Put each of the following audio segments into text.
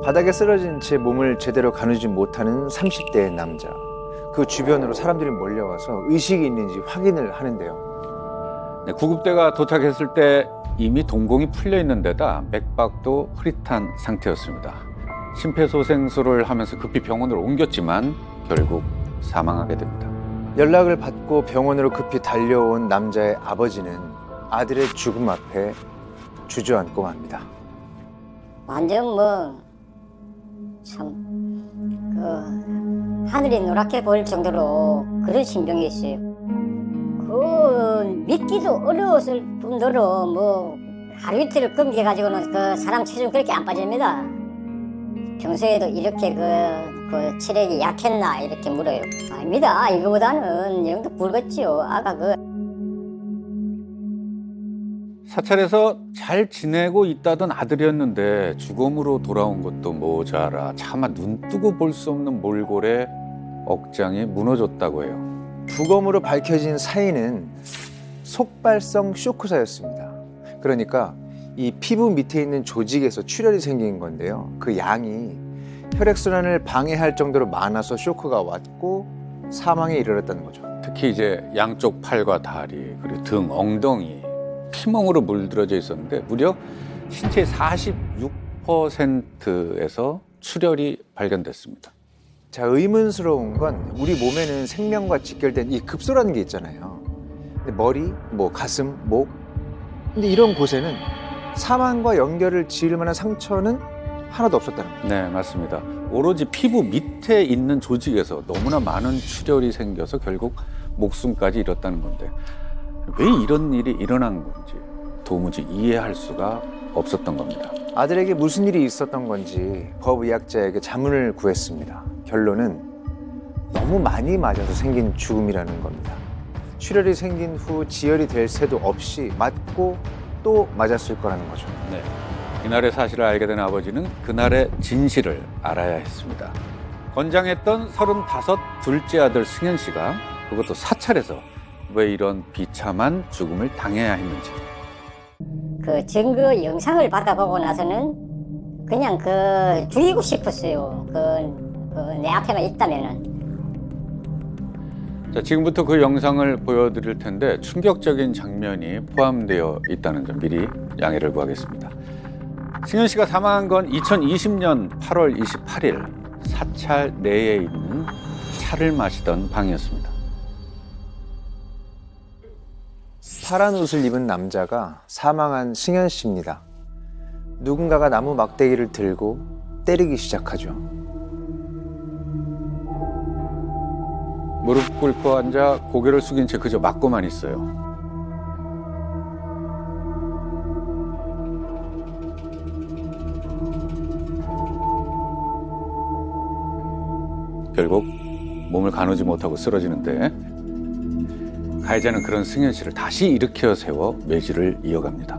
바닥에 쓰러진 채 몸을 제대로 가누지 못하는 30대의 남자. 그 주변으로 사람들이 몰려와서 의식이 있는지 확인을 하는데요. 네, 구급대가 도착했을 때 이미 동공이 풀려 있는 데다 맥박도 흐릿한 상태였습니다. 심폐소생술을 하면서 급히 병원으로 옮겼지만 결국 사망하게 됩니다. 연락을 받고 병원으로 급히 달려온 남자의 아버지는 아들의 죽음 앞에 주저앉고 맙니다. 완전 하늘이 노랗게 보일 정도로 그런 심정이었어요. 믿기도 어려웠을 뿐더러 하루 이틀을 끊겨가지고는 그 사람 체중 그렇게 안 빠집니다. 평소에도 이렇게 그 체력이 약했나 이렇게 물어요. 아닙니다. 이거보다는 영도 굵었지요. 아까 사찰에서 잘 지내고 있다던 아들이었는데 죽음으로 돌아온 것도 모자라 차마 눈 뜨고 볼 수 없는 몰골에 억장이 무너졌다고 해요. 부검으로 밝혀진 사인은 속발성 쇼크사였습니다. 그러니까 이 피부 밑에 있는 조직에서 출혈이 생긴 건데요. 그 양이 혈액순환을 방해할 정도로 많아서 쇼크가 왔고 사망에 이르렀다는 거죠. 특히 이제 양쪽 팔과 다리 그리고 등, 엉덩이 피멍으로 물들어져 있었는데 무려 신체의 46%에서 출혈이 발견됐습니다. 자, 의문스러운 건 우리 몸에는 생명과 직결된 이 급소라는 게 있잖아요. 근데 머리, 가슴, 목. 근데 이런 곳에는 사망과 연결을 지을 만한 상처는 하나도 없었다는 거예요. 네, 맞습니다. 오로지 피부 밑에 있는 조직에서 너무나 많은 출혈이 생겨서 결국 목숨까지 잃었다는 건데 왜 이런 일이 일어난 건지 도무지 이해할 수가 없었던 겁니다. 아들에게 무슨 일이 있었던 건지 법의학자에게 자문을 구했습니다. 결론은 너무 많이 맞아서 생긴 죽음이라는 겁니다. 출혈이 생긴 후 지혈이 될 새도 없이 맞고 또 맞았을 거라는 거죠. 네. 이날의 사실을 알게 된 아버지는 그날의 진실을 알아야 했습니다. 건장했던 35 둘째 아들 승현 씨가 그것도 사찰에서 왜 이런 비참한 죽음을 당해야 했는지. 그 증거 영상을 받아보고 나서는 그냥 죽이고 싶었어요. 내 앞에만 있다면은. 자, 지금부터 그 영상을 보여드릴 텐데 충격적인 장면이 포함되어 있다는 점 미리 양해를 구하겠습니다. 승현 씨가 사망한 건 2020년 8월 28일 사찰 내에 있는 차를 마시던 방이었습니다. 파란 옷을 입은 남자가 사망한 승현 씨입니다. 누군가가 나무 막대기를 들고 때리기 시작하죠. 무릎 꿇고 앉아 고개를 숙인 채 그저 맞고만 있어요. 결국 몸을 가누지 못하고 쓰러지는데 가해자는 그런 승현 씨를 다시 일으켜 세워 매질을 이어갑니다.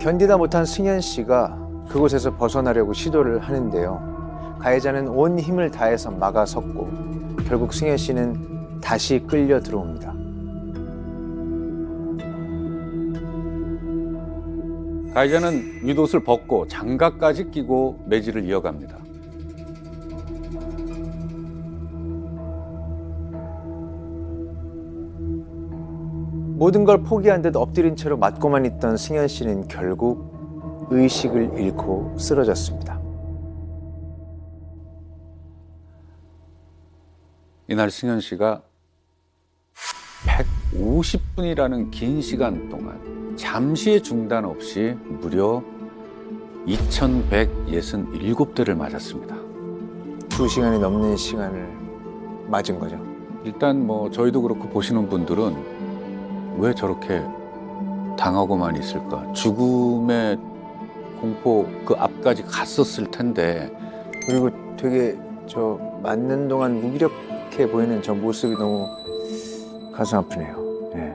견디다 못한 승현 씨가 그곳에서 벗어나려고 시도를 하는데요. 가해자는 온 힘을 다해서 막아섰고 결국 승현 씨는 다시 끌려 들어옵니다. 가해자는 윗옷을 벗고 장갑까지 끼고 매질을 이어갑니다. 모든 걸 포기한 듯 엎드린 채로 맞고만 있던 승현 씨는 결국 의식을 잃고 쓰러졌습니다. 이날 승현 씨가 150분이라는 긴 시간 동안 잠시의 중단 없이 무려 2167대를 맞았습니다. 2시간이 넘는 시간을 맞은 거죠. 일단 저희도 그렇고 보시는 분들은 왜 저렇게 당하고만 있을까? 죽음의 공포 그 앞까지 갔었을 텐데. 그리고 되게 맞는 동안 무기력해 보이는 저 모습이 너무 가슴 아프네요. 네.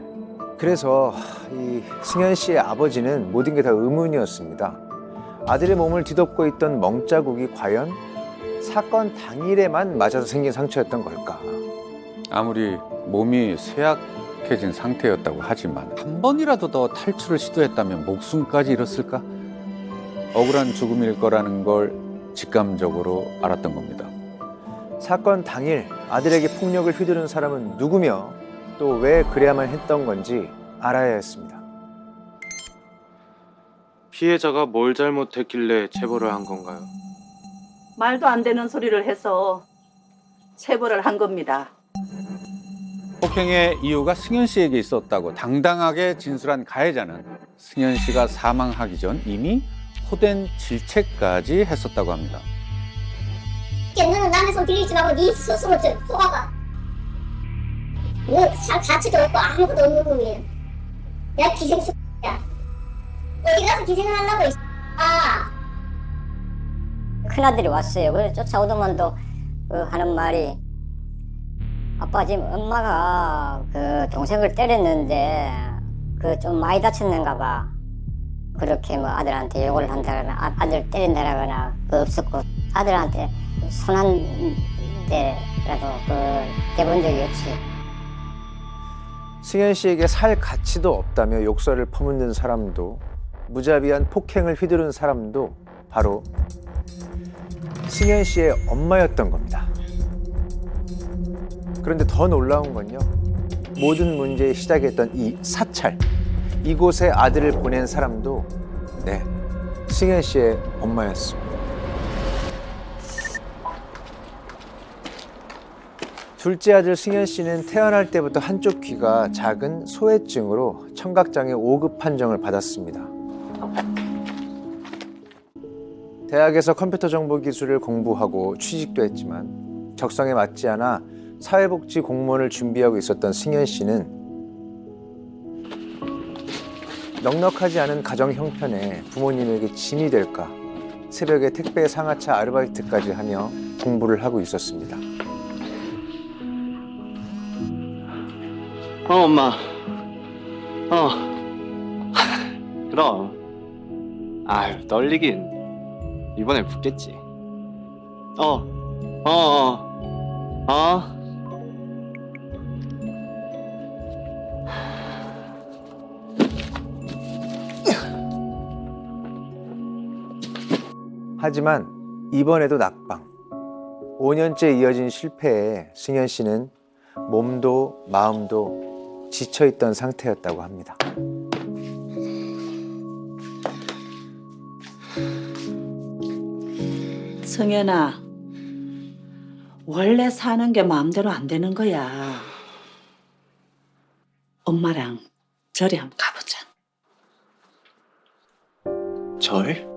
그래서 이 승현 씨의 아버지는 모든 게 다 의문이었습니다. 아들의 몸을 뒤덮고 있던 멍자국이 과연 사건 당일에만 맞아서 생긴 상처였던 걸까? 아무리 몸이 쇠약해 심각해진 상태였다고 하지만 한 번이라도 더 탈출을 시도했다면 목숨까지 잃었을까? 억울한 죽음일 거라는 걸 직감적으로 알았던 겁니다. 사건 당일 아들에게 폭력을 휘두른 사람은 누구며 또 왜 그래야만 했던 건지 알아야 했습니다. 피해자가 뭘 잘못했길래 체벌을 한 건가요? 말도 안 되는 소리를 해서 체벌을 한 겁니다. 폭행의 이유가 승현 씨에게 있었다고 당당하게 진술한 가해자는 승현 씨가 사망하기 전 이미 호된 질책까지 했었다고 합니다. 너는 남의 손 빌리지 말고 네 스스로 쏘아봐. 너살 가치도 없고 아무것도 없는 놈이야. 야 기생수야. 어디 가서 기생을 하려고 있어. 큰아들이 왔어요. 그래서 쫓아오더만도 하는 말이, 아빠 지금 엄마가 그 동생을 때렸는데 그 좀 많이 다쳤는가 봐. 그렇게 뭐 아들한테 욕을 한다거나 아들 때린다거나 없었고, 아들한테 손 한 대라도 대본 적이 없지. 승현 씨에게 살 가치도 없다며 욕설을 퍼붓는 사람도, 무자비한 폭행을 휘두른 사람도 바로 승현 씨의 엄마였던 겁니다. 그런데 더 놀라운 건요, 모든 문제의 시작이었던 이 사찰, 이곳에 아들을 보낸 사람도 승현 씨의 엄마였습니다. 둘째 아들 승현 씨는 태어날 때부터 한쪽 귀가 작은 소외증으로 청각장애 5급 판정을 받았습니다. 대학에서 컴퓨터 정보 기술을 공부하고 취직도 했지만 적성에 맞지 않아 사회복지 공무원을 준비하고 있었던 승현 씨는 넉넉하지 않은 가정 형편에 부모님에게 짐이 될까 새벽에 택배 상하차 아르바이트까지 하며 공부를 하고 있었습니다. 엄마. 그럼. 아유, 떨리긴. 이번엔 붙겠지. 하지만 이번에도 낙방. 5년째 이어진 실패에 승현 씨는 몸도 마음도 지쳐있던 상태였다고 합니다. 성현아, 원래 사는 게 마음대로 안 되는 거야. 엄마랑 절에 한번 가보자. 절?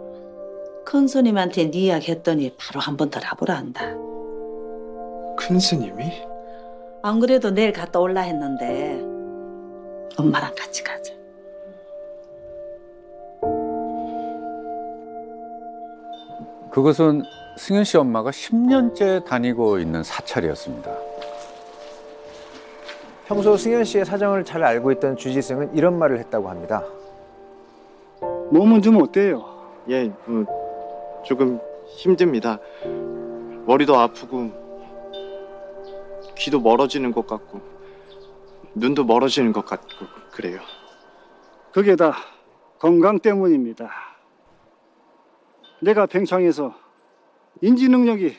큰 스님한테 네 이야기 했더니 바로 한 번 더 가보라 한다. 큰 스님이? 안 그래도 내일 갔다 올라 했는데 엄마랑 같이 가자. 그것은 승현 씨 엄마가 10년째 다니고 있는 사찰이었습니다. 평소 승현 씨의 사정을 잘 알고 있던 주지승은 이런 말을 했다고 합니다. 몸은 좀 어때요? 예, 조금 힘듭니다. 머리도 아프고 귀도 멀어지는 것 같고 눈도 멀어지는 것 같고 그래요. 그게 다 건강 때문입니다. 내가 팽창해서 인지 능력이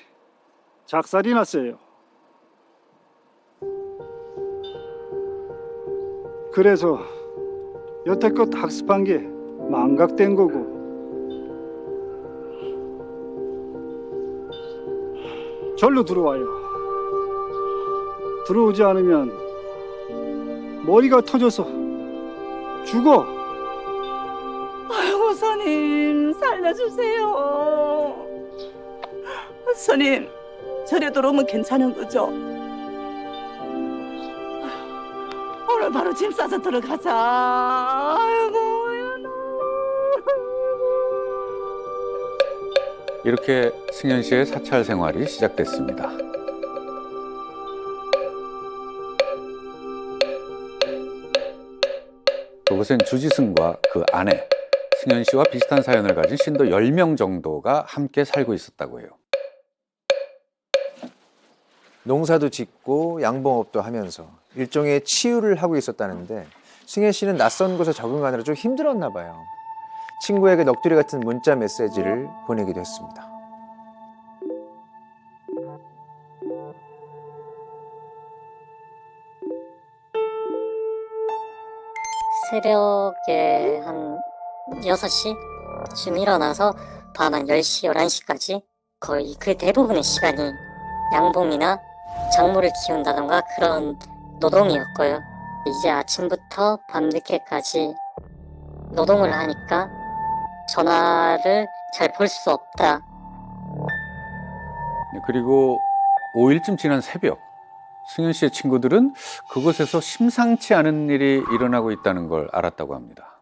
작살이 났어요. 그래서 여태껏 학습한 게 망각된 거고, 절로 들어와요. 들어오지 않으면 머리가 터져서 죽어. 아이고 스님 살려주세요. 스님 절에 들어오면 괜찮은 거죠? 오늘 바로 짐 싸서 들어가자. 아이고 야나. 이렇게 승현 씨의 사찰 생활이 시작됐습니다. 그곳엔 주지승과 그 아내 승현 씨와 비슷한 사연을 가진 신도 10명 정도가 함께 살고 있었다고 해요. 농사도 짓고 양봉업도 하면서 일종의 치유를 하고 있었다는데 승현 씨는 낯선 곳에 적응하느라 좀 힘들었나 봐요. 친구에게 넋두리 같은 문자 메시지를 보내기도 했습니다. 새벽에 한 6시쯤 일어나서 밤 한 10시, 11시까지 거의 그 대부분의 시간이 양봉이나 작물을 키운다던가 그런 노동이었고요. 이제 아침부터 밤늦게까지 노동을 하니까 전화를 잘 볼 수 없다. 그리고 5일쯤 지난 새벽, 승현 씨의 친구들은 그곳에서 심상치 않은 일이 일어나고 있다는 걸 알았다고 합니다.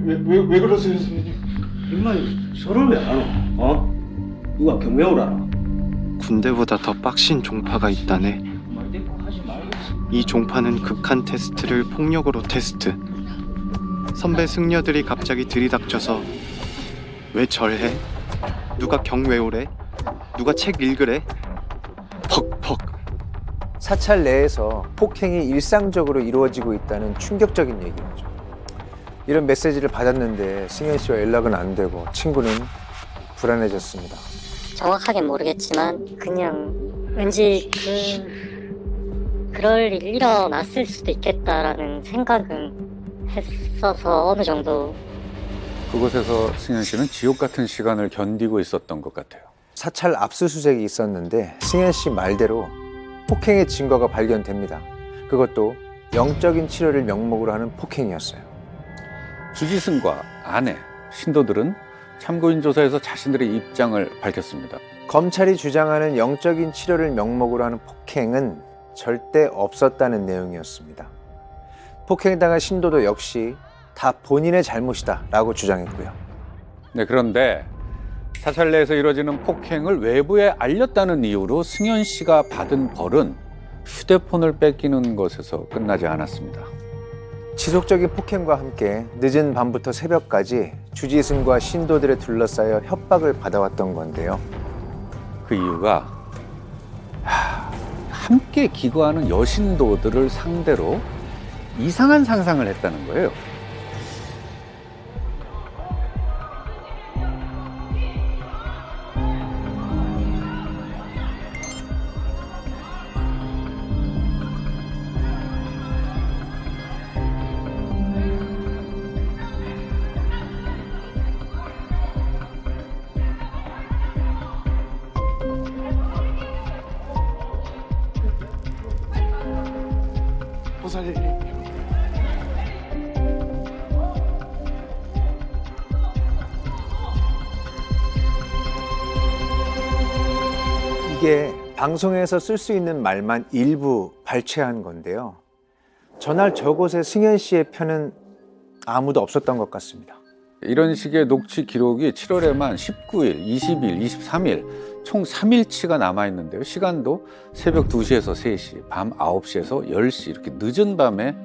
왜 그러세요, 선생님? 임마 서를 왜 안 와? 어? 누가 경매를 하나? 군대보다 더 빡신 종파가 있다네. 이 종파는 극한 테스트를 폭력으로 테스트. 선배 승려들이 갑자기 들이닥쳐서 왜 절해? 누가 경외오래? 누가 책 읽으래? 퍽퍽. 사찰 내에서 폭행이 일상적으로 이루어지고 있다는 충격적인 얘기죠. 이런 메시지를 받았는데 승현 씨와 연락은 안 되고 친구는 불안해졌습니다. 정확하게 모르겠지만 그냥 왠지 그럴 일이 일어났을 수도 있겠다라는 생각은 했어서 어느 정도. 그곳에서 승현 씨는 지옥 같은 시간을 견디고 있었던 것 같아요. 사찰 압수수색이 있었는데 승현 씨 말대로 폭행의 증거가 발견됩니다. 그것도 영적인 치료를 명목으로 하는 폭행이었어요. 주지승과 아내, 신도들은 참고인 조사에서 자신들의 입장을 밝혔습니다. 검찰이 주장하는 영적인 치료를 명목으로 하는 폭행은 절대 없었다는 내용이었습니다. 폭행당한 신도도 역시 다 본인의 잘못이다 라고 주장했고요. 네, 그런데 사찰 내에서 이루어지는 폭행을 외부에 알렸다는 이유로 승현 씨가 받은 벌은 휴대폰을 뺏기는 것에서 끝나지 않았습니다. 지속적인 폭행과 함께 늦은 밤부터 새벽까지 주지승과 신도들에 둘러싸여 협박을 받아왔던 건데요. 그 이유가 함께 기거하는 여신도들을 상대로 이상한 상상을 했다는 거예요. 보살님. 이게 방송에서 쓸 수 있는 말만 일부 발췌한 건데요. 전날 저곳에 승현 씨의 편은 아무도 없었던 것 같습니다. 이런 식의 녹취 기록이 7월에만 19일, 20일, 23일 총 3일치가 남아있는데요. 시간도 새벽 2시에서 3시, 밤 9시에서 10시 이렇게 늦은 밤에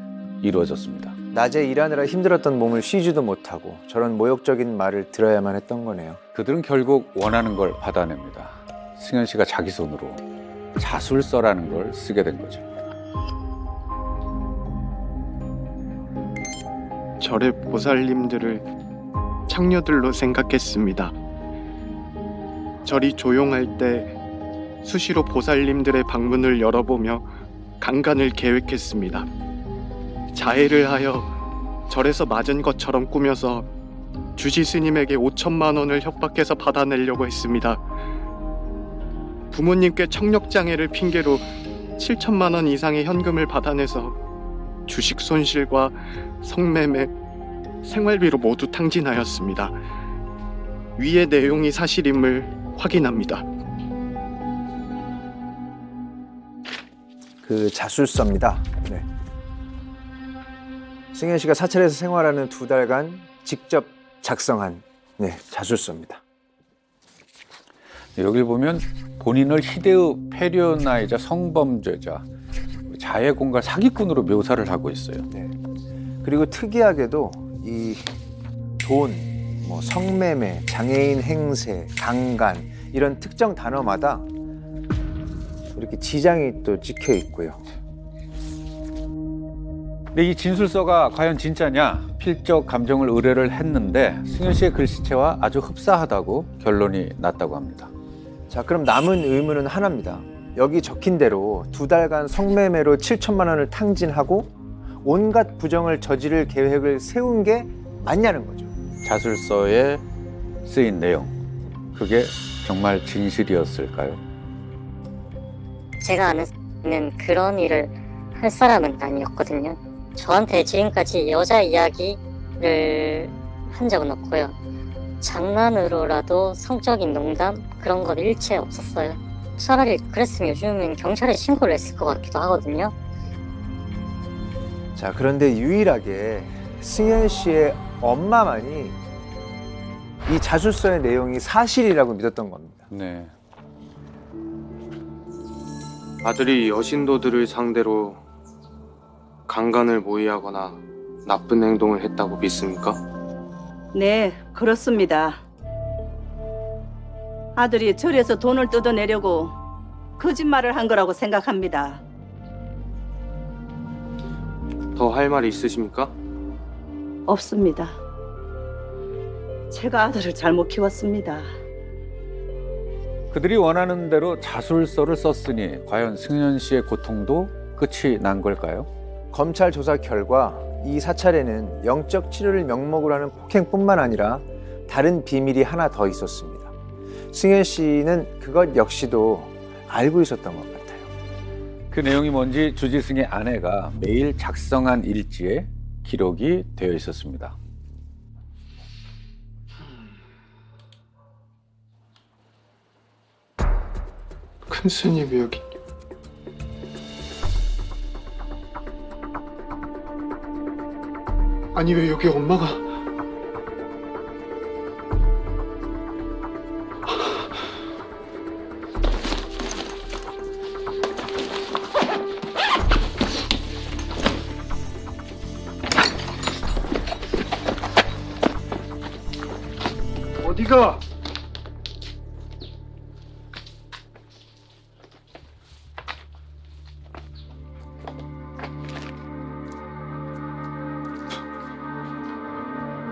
이루어졌습니다. 낮에 일하느라 힘들었던 몸을 쉬지도 못하고 저런 모욕적인 말을 들어야만 했던 거네요. 그들은 결국 원하는 걸 받아냅니다. 승현 씨가 자기 손으로 자술서라는 걸 쓰게 된 거죠. 절의 보살님들을 창녀들로 생각했습니다. 절이 조용할 때 수시로 보살님들의 방문을 열어보며 강간을 계획했습니다. 자해를 하여 절에서 맞은 것처럼 꾸며서 주지 스님에게 5천만 원을 협박해서 받아내려고 했습니다. 부모님께 청력장애를 핑계로 7천만 원 이상의 현금을 받아내서 주식 손실과 성매매, 생활비로 모두 탕진하였습니다. 위의 내용이 사실임을 확인합니다. 그 자술서입니다. 네. 승현 씨가 사찰에서 생활하는 2달간 직접 작성한 자술서입니다. 여기 보면 본인을 희대의 폐륜아이자 성범죄자, 자해공갈 사기꾼으로 묘사를 하고 있어요. 네. 그리고 특이하게도 이 돈, 뭐 성매매, 장애인 행세, 강간 이런 특정 단어마다 이렇게 지장이 또 찍혀 있고요. 근데 이 진술서가 과연 진짜냐? 필적 감정을 의뢰를 했는데 승현 씨의 글씨체와 아주 흡사하다고 결론이 났다고 합니다. 자, 그럼 남은 의문은 하나입니다. 여기 적힌 대로 2달간 성매매로 7천만 원을 탕진하고 온갖 부정을 저지를 계획을 세운 게 맞냐는 거죠. 자술서에 쓰인 내용, 그게 정말 진실이었을까요? 제가 아는 그런 일을 할 사람은 아니었거든요. 저한테 지금까지 여자 이야기를 한 적은 없고요. 장난으로라도 성적인 농담 그런 건 일체 없었어요. 차라리 그랬으면 요즘은 경찰에 신고를 했을 것 같기도 하거든요. 자, 그런데 유일하게 승현 씨의 엄마만이 이 자술서의 내용이 사실이라고 믿었던 겁니다. 네. 아들이 여신도들을 상대로 강간을 모의하거나 나쁜 행동을 했다고 믿습니까? 네, 그렇습니다. 아들이 절에서 돈을 뜯어내려고 거짓말을 한 거라고 생각합니다. 더 할 말이 있으십니까? 없습니다. 제가 아들을 잘못 키웠습니다. 그들이 원하는 대로 자술서를 썼으니 과연 승현 씨의 고통도 끝이 난 걸까요? 검찰 조사 결과 이 사찰에는 영적 치료를 명목으로 하는 폭행뿐만 아니라 다른 비밀이 하나 더 있었습니다. 승현 씨는 그것 역시도 알고 있었던 것 같아요. 그 내용이 뭔지 주지승의 아내가 매일 작성한 일지에 기록이 되어 있었습니다. 큰 스님이 여기. 아니 왜 여기 엄마가? 어디가?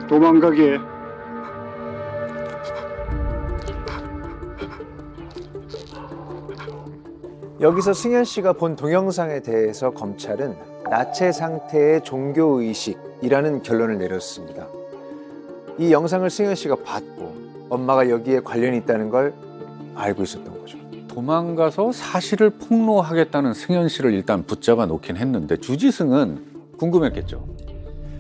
도망가게. 여기서 승현 씨가 본 동영상에 대해서 검찰은 나체 상태의 종교의식이라는 결론을 내렸습니다. 이 영상을 승현 씨가 봤고 엄마가 여기에 관련이 있다는 걸 알고 있었던 거죠. 도망가서 사실을 폭로하겠다는 승현 씨를 일단 붙잡아 놓긴 했는데 주지승은 궁금했겠죠.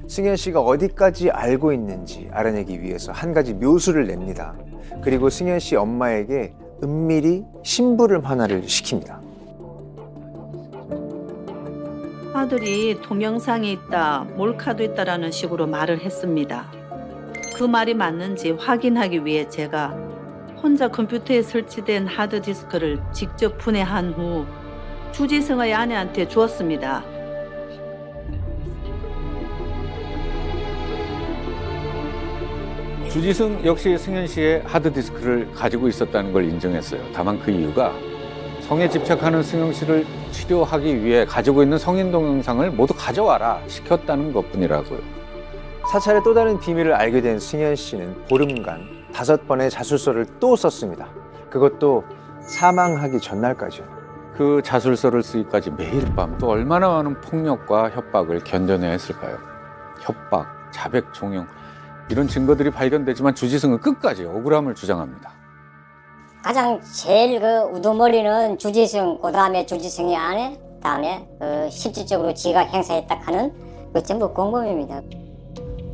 승현 씨가 어디까지 알고 있는지 알아내기 위해서 한 가지 묘수를 냅니다. 그리고 승현 씨 엄마에게 은밀히 심부름 하나를 시킵니다. 아들이 동영상에 있다, 몰카도 있다라는 식으로 말을 했습니다. 그 말이 맞는지 확인하기 위해 제가 혼자 컴퓨터에 설치된 하드디스크를 직접 분해한 후 주지승의 아내한테 주었습니다. 주지승 역시 승현 씨의 하드디스크를 가지고 있었다는 걸 인정했어요. 다만 그 이유가 성에 집착하는 승현 씨를 치료하기 위해 가지고 있는 성인 동영상을 모두 가져와라 시켰다는 것뿐이라고요. 사찰의 또 다른 비밀을 알게 된 승현 씨는 보름간 5번의 자술서를 또 썼습니다. 그것도 사망하기 전날까지요. 그 자술서를 쓰기까지 매일 밤 또 얼마나 많은 폭력과 협박을 견뎌내야 했을까요? 협박, 자백, 종용 이런 증거들이 발견되지만 주지승은 끝까지 억울함을 주장합니다. 가장 제일 그 우두머리는 주지승, 그 다음에 주지승의 아내, 다음에 실질적으로 지가 행사했다 하는 그 전부 공범입니다.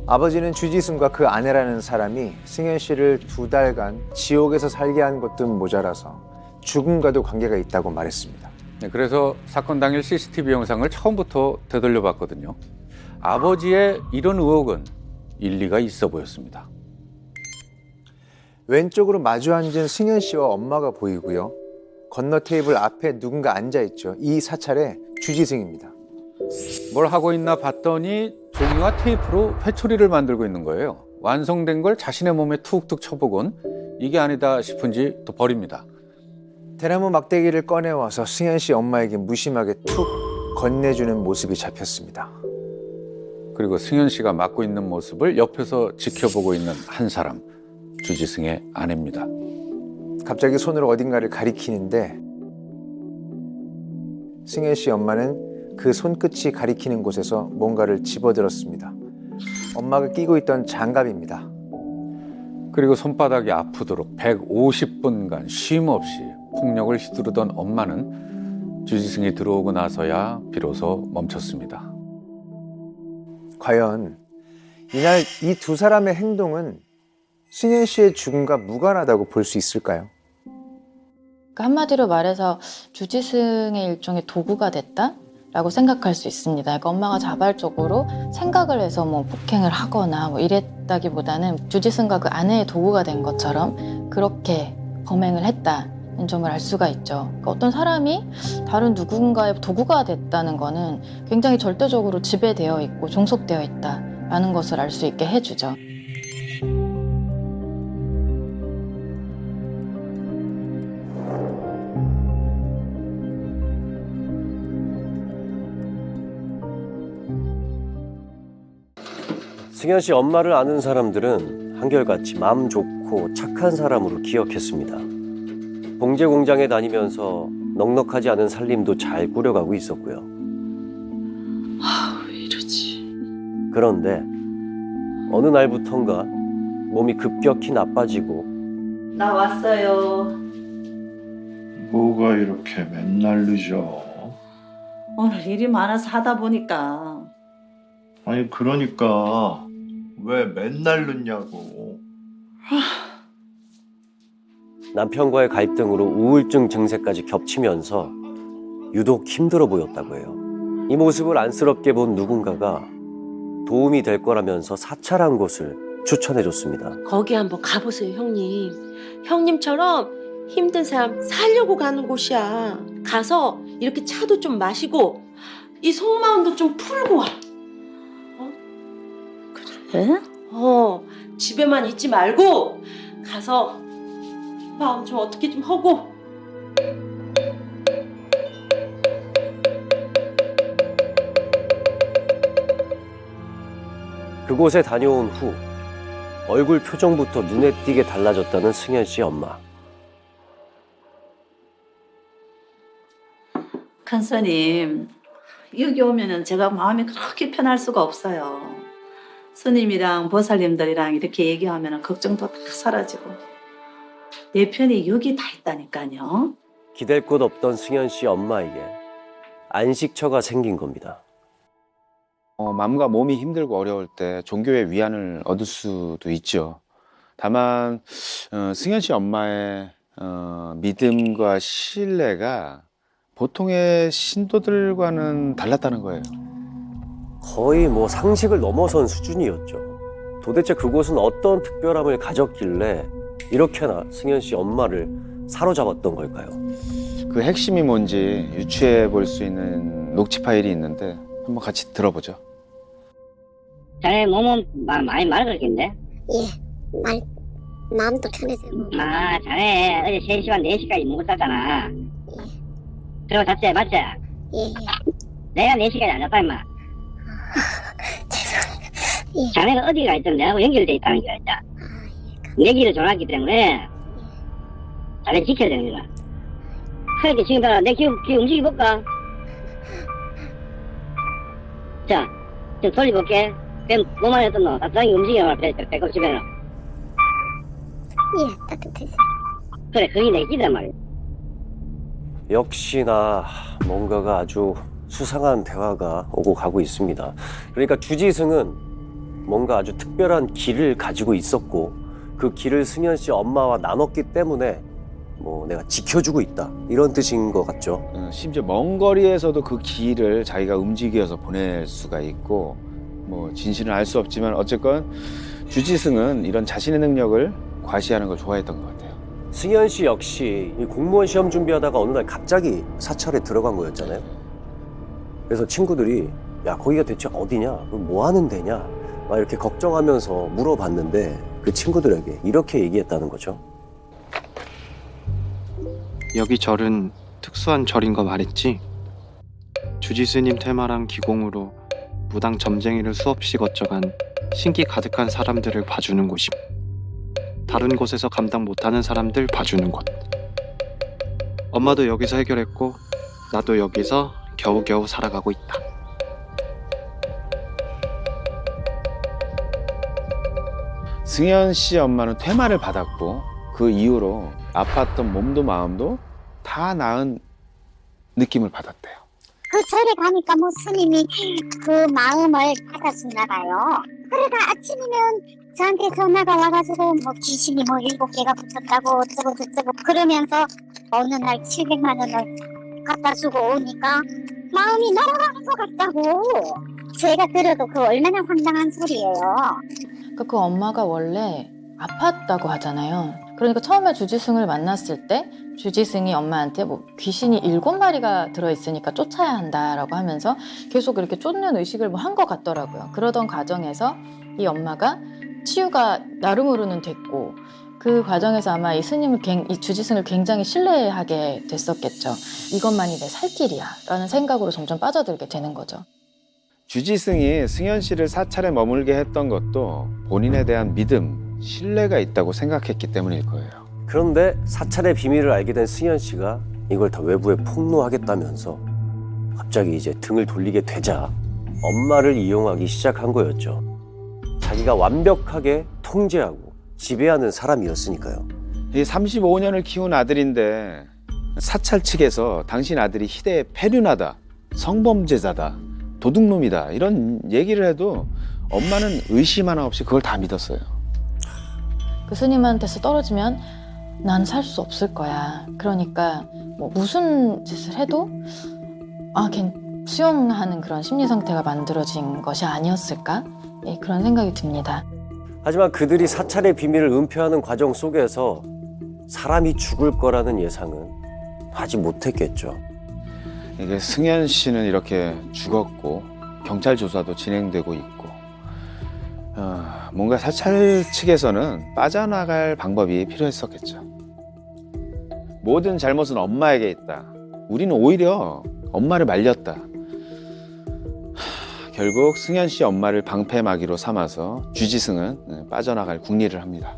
아버지는 주지승과 그 아내라는 사람이 승현 씨를 2달간 지옥에서 살게 한 것도 모자라서 죽음과도 관계가 있다고 말했습니다. 네, 그래서 사건 당일 CCTV 영상을 처음부터 되돌려 봤거든요. 아버지의 이런 의혹은 일리가 있어 보였습니다. 왼쪽으로 마주 앉은 승현 씨와 엄마가 보이고요. 건너 테이블 앞에 누군가 앉아있죠. 이 사찰의 주지승입니다. 뭘 하고 있나 봤더니 종이와 테이프로 회초리를 만들고 있는 거예요. 완성된 걸 자신의 몸에 툭툭 쳐보곤 이게 아니다 싶은지 또 버립니다. 대나무 막대기를 꺼내와서 승현 씨 엄마에게 무심하게 툭 건네주는 모습이 잡혔습니다. 그리고 승현 씨가 맡고 있는 모습을 옆에서 지켜보고 있는 한 사람, 주지승의 아내입니다. 갑자기 손으로 어딘가를 가리키는데 승현 씨 엄마는 그 손끝이 가리키는 곳에서 뭔가를 집어들었습니다. 엄마가 끼고 있던 장갑입니다. 그리고 손바닥이 아프도록 150분간 쉼 없이 폭력을 휘두르던 엄마는 주지승이 들어오고 나서야 비로소 멈췄습니다. 과연 이날 이 두 사람의 행동은 승현 씨의 죽음과 무관하다고 볼 수 있을까요? 그러니까 한마디로 말해서 주지승의 일종의 도구가 됐다라고 생각할 수 있습니다. 그러니까 엄마가 자발적으로 생각을 해서 뭐 폭행을 하거나 뭐 이랬다기보다는 주지승과 그 아내의 도구가 된 것처럼 그렇게 범행을 했다는 점을 알 수가 있죠. 그러니까 어떤 사람이 다른 누군가의 도구가 됐다는 거는 굉장히 절대적으로 지배되어 있고 종속되어 있다라는 것을 알 수 있게 해주죠. 승현 씨 엄마를 아는 사람들은 한결같이 마음 좋고 착한 사람으로 기억했습니다. 봉제 공장에 다니면서 넉넉하지 않은 살림도 잘 꾸려가고 있었고요. 왜 이러지? 그런데 어느 날부턴가 몸이 급격히 나빠지고 나 왔어요. 뭐가 이렇게 맨날 늦어? 오늘 일이 많아서 하다 보니까. 아니 그러니까 왜 맨날 늦냐고. 남편과의 갈등으로 우울증 증세까지 겹치면서 유독 힘들어 보였다고 해요. 이 모습을 안쓰럽게 본 누군가가 도움이 될 거라면서 사찰한 곳을 추천해줬습니다. 거기 한번 가보세요, 형님. 형님처럼 힘든 사람 살려고 가는 곳이야. 가서 이렇게 차도 좀 마시고 이 속마음도 좀 풀고 와. 그래? 집에만 있지 말고 가서 마음 좀 어떻게 좀 하고. 그곳에 다녀온 후 얼굴 표정부터 눈에 띄게 달라졌다는 승현 씨 엄마. 큰스님, 여기 오면은 제가 마음이 그렇게 편할 수가 없어요. 스님이랑 보살님들이랑 이렇게 얘기하면은 걱정도 다 사라지고 내 편이 여기 다 있다니까요. 기댈 곳 없던 승현 씨 엄마에게 안식처가 생긴 겁니다. 마음과 몸이 힘들고 어려울 때 종교의 위안을 얻을 수도 있죠. 다만 승현 씨 엄마의 믿음과 신뢰가 보통의 신도들과는 달랐다는 거예요. 거의 뭐 상식을 넘어선 수준이었죠. 도대체 그곳은 어떤 특별함을 가졌길래 이렇게나 승현 씨 엄마를 사로잡았던 걸까요? 그 핵심이 뭔지 유추해 볼 수 있는 녹취 파일이 있는데 한번 같이 들어보죠. 자네 몸은 많이 마르겠네. 예, 마음도 편해져요. 아, 자네 어제 3시간 4시까지 못 잤잖아. 그리고 잤지, 맞지? 예. 내가 4시까지 안 잤다, 임마. 자네가 어디가 있든 내하고 연결돼 있다는 거야, 진짜. 내 길을 좋아하기 때문에 자네 지켜야 되는 거야. 그렇게 지금 봐라, 내 귀 움직여볼까? 자, 좀 돌려볼게. 그럼 몸 안에 어떤 너 따뜻하게 움직여라, 배꼽 주변으로. 예, 따뜻해서. 그래, 그게 내 길이란 말이야. 역시나 뭔가가 아주 수상한 대화가 오고 가고 있습니다. 그러니까 주지승은 뭔가 아주 특별한 길을 가지고 있었고 그 길을 승현 씨 엄마와 나눴기 때문에 뭐 내가 지켜주고 있다 이런 뜻인 것 같죠. 심지어 먼 거리에서도 그 길을 자기가 움직여서 보낼 수가 있고 뭐 진실은 알 수 없지만 어쨌건 주지승은 이런 자신의 능력을 과시하는 걸 좋아했던 것 같아요. 승현 씨 역시 이 공무원 시험 준비하다가 어느 날 갑자기 사찰에 들어간 거였잖아요. 그래서 친구들이 야, 거기가 대체 어디냐? 뭐 하는 데냐? 막 이렇게 걱정하면서 물어봤는데 그 친구들에게 이렇게 얘기했다는 거죠. 여기 절은 특수한 절인 거 말했지? 주지스님 테마랑 기공으로 무당 점쟁이를 수없이 거쳐간 신기 가득한 사람들을 봐주는 곳임. 다른 곳에서 감당 못하는 사람들 봐주는 곳. 엄마도 여기서 해결했고 나도 여기서 겨우겨우 살아가고 있다. 승현 씨 엄마는 퇴마를 받았고 그 이후로 아팠던 몸도 마음도 다 나은 느낌을 받았대요. 그 절에 가니까 뭐 스님이 그 마음을 받아주나 봐요. 그러다 아침이면 저한테 전화가 와가지고 뭐 귀신이 뭐 7개가 붙었다고 어쩌고 저쩌고 그러면서 어느 날 700만 원을 갖다 주고 오니까 마음이 날아가는 것 같다고. 제가 들어도 그 얼마나 황당한 소리예요. 그 엄마가 원래 아팠다고 하잖아요. 그러니까 처음에 주지승을 만났을 때 주지승이 엄마한테 뭐 귀신이 7마리가 들어있으니까 쫓아야 한다라고 하면서 계속 이렇게 쫓는 의식을 뭐 한 것 같더라고요. 그러던 과정에서 이 엄마가 치유가 나름으로는 됐고 그 과정에서 아마 이 스님을 이 주지승을 굉장히 신뢰하게 됐었겠죠. 이것만이 내 살 길이야 라는 생각으로 점점 빠져들게 되는 거죠. 주지승이 승현 씨를 사찰에 머물게 했던 것도 본인에 대한 믿음, 신뢰가 있다고 생각했기 때문일 거예요. 그런데 사찰의 비밀을 알게 된 승현 씨가 이걸 다 외부에 폭로하겠다면서 갑자기 이제 등을 돌리게 되자 엄마를 이용하기 시작한 거였죠. 자기가 완벽하게 통제하고 지배하는 사람이었으니까요. 이 35년을 키운 아들인데 사찰 측에서 당신 아들이 희대의 패륜하다, 성범죄자다, 도둑놈이다 이런 얘기를 해도 엄마는 의심 하나 없이 그걸 다 믿었어요. 그 스님한테서 떨어지면 난 살 수 없을 거야. 그러니까 뭐 무슨 짓을 해도 수용하는 그런 심리 상태가 만들어진 것이 아니었을까? 예, 그런 생각이 듭니다. 하지만 그들이 사찰의 비밀을 은폐하는 과정 속에서 사람이 죽을 거라는 예상은 하지 못했겠죠. 이게 승현 씨는 이렇게 죽었고 경찰 조사도 진행되고 있고 뭔가 사찰 측에서는 빠져나갈 방법이 필요했었겠죠. 모든 잘못은 엄마에게 있다. 우리는 오히려 엄마를 말렸다. 결국 승현 씨 엄마를 방패막이로 삼아서 주지승은 빠져나갈 궁리를 합니다.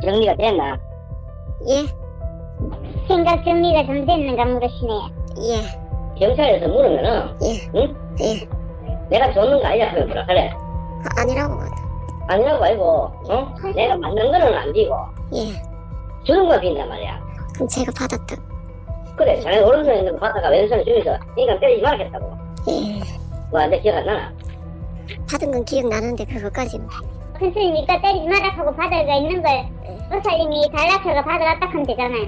정리가 됐나? 예. 생각 정리가 좀 됐는가 물으시네요. 예. 경찰에서 물으면은 예. 응? 예. 내가 줬는 거 아니야 하면 뭐라 그래? 아니라고. 아니라고 알고 어? 내가 만든 거는 안 비고 예. 주는 거 빈단 말이야. 그럼 제가 받았다. 그래 자네 오른손에 있는 거 받다가 왼손에 주면서 인간 때리지 말겠다고. 예. 와 내 기억 안 나나? 받은 건 기억나는데 그것까지는. 큰 스님이 이따 때리지 마라 하고 바다가 있는 걸 의사님이 달라쳐서 받아갔다 하면 되잖아요.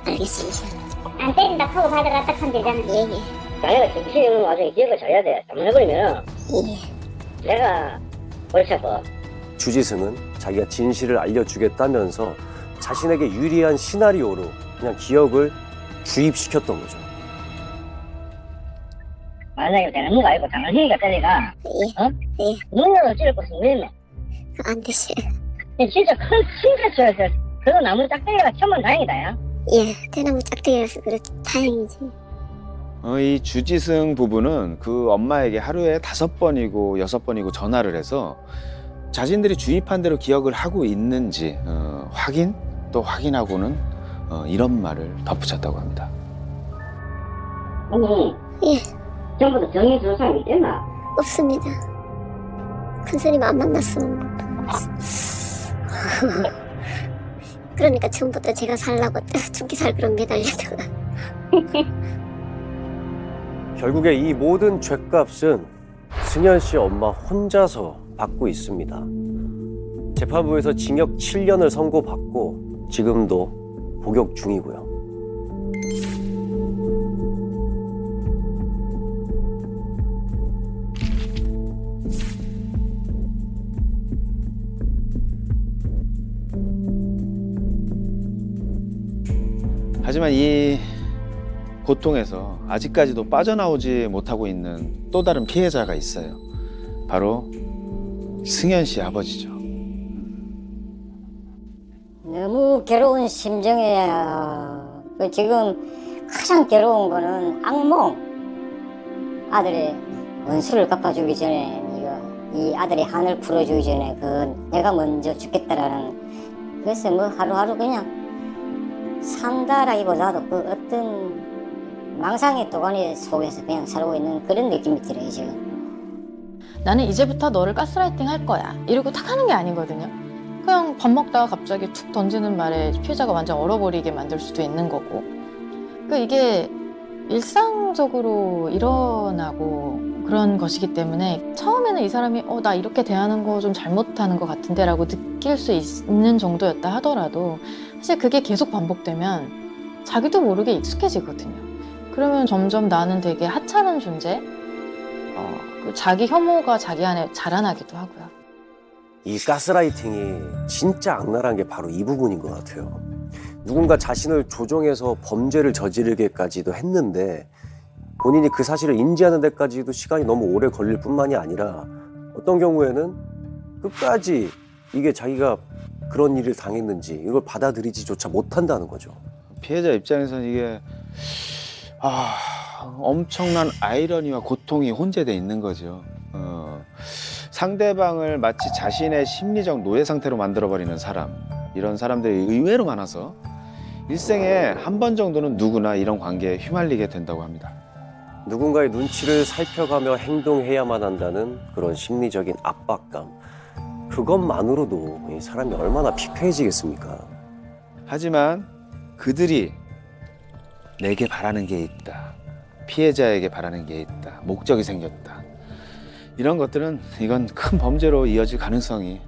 알겠습니다. 안 때린다 하고 받아갔다 하면 되잖아요. 예. 자네가 정신이 없는 와중에 기억을 잘해야 돼. 잘못해버리면 예. 내가 골치 아파. 주지승은 자기가 진실을 알려주겠다면서 자신에게 유리한 시나리오로 그냥 기억을 주입시켰던 거죠. 만약에 되는 거 알고 당신이가 때리가 예. 어? 예. 눈으로 찌를 곳은 왜네? 안 되시. 진짜 큰 칭찬처에서 그거 나무 짝대기가 천만 다행이다 야. 예. 대나무 짝대기라서 그래 다행이지. 이 주지승 부부는 그 엄마에게 하루에 5번이고 6번이고 전화를 해서 자신들이 주입한 대로 기억을 하고 있는지 확인 또 확인하고는 이런 말을 덧붙였다고 합니다. 아니 예. 전부 다 정의 주는 사람이 있겠나? 없습니다. 큰 스님 안 만났어. 그러니까 처음부터 제가 살라고 죽기 살그럼 매달리다가. 결국에 이 모든 죗값은 승현 씨 엄마 혼자서 받고 있습니다. 재판부에서 징역 7년을 선고받고 지금도 복역 중이고요. 하지만 이 고통에서 아직까지도 빠져나오지 못하고 있는 또 다른 피해자가 있어요. 바로 승현 씨 아버지죠. 너무 괴로운 심정이에요. 지금 가장 괴로운 거는 악몽. 아들의 원수를 갚아주기 전에 이 아들의 한을 풀어주기 전에 내가 먼저 죽겠다라는. 그래서 뭐 하루하루 그냥 산다라기보다도 어떤 망상의 도가니 속에서 그냥 살고 있는 그런 느낌이 들어요 지금. 나는 이제부터 너를 가스라이팅 할 거야 이러고 탁 하는 게 아니거든요. 그냥 밥 먹다가 갑자기 툭 던지는 말에 피해자가 완전 얼어버리게 만들 수도 있는 거고. 그러니까 이게 일상적으로 일어나고 그런 것이기 때문에 처음에는 이 사람이 나 이렇게 대하는 거 좀 잘못하는 것 같은데 라고 느낄 수 있는 정도였다 하더라도 사실 그게 계속 반복되면 자기도 모르게 익숙해지거든요. 그러면 점점 나는 되게 하찮은 존재, 자기 혐오가 자기 안에 자라나기도 하고요. 이 가스라이팅이 진짜 악랄한 게 바로 이 부분인 것 같아요. 누군가 자신을 조종해서 범죄를 저지르게까지도 했는데 본인이 그 사실을 인지하는 데까지도 시간이 너무 오래 걸릴 뿐만이 아니라 어떤 경우에는 끝까지 이게 자기가 그런 일을 당했는지 이걸 받아들이지조차 못한다는 거죠. 피해자 입장에서는 이게 엄청난 아이러니와 고통이 혼재돼 있는 거죠. 상대방을 마치 자신의 심리적 노예 상태로 만들어버리는 사람, 이런 사람들이 의외로 많아서 일생에 한 번 정도는 누구나 이런 관계에 휘말리게 된다고 합니다. 누군가의 눈치를 살펴가며 행동해야만 한다는 그런 심리적인 압박감, 그것만으로도 이 사람이 얼마나 피폐해지겠습니까? 하지만 그들이 내게 바라는 게 있다, 피해자에게 바라는 게 있다, 목적이 생겼다, 이런 것들은 이건 큰 범죄로 이어질 가능성이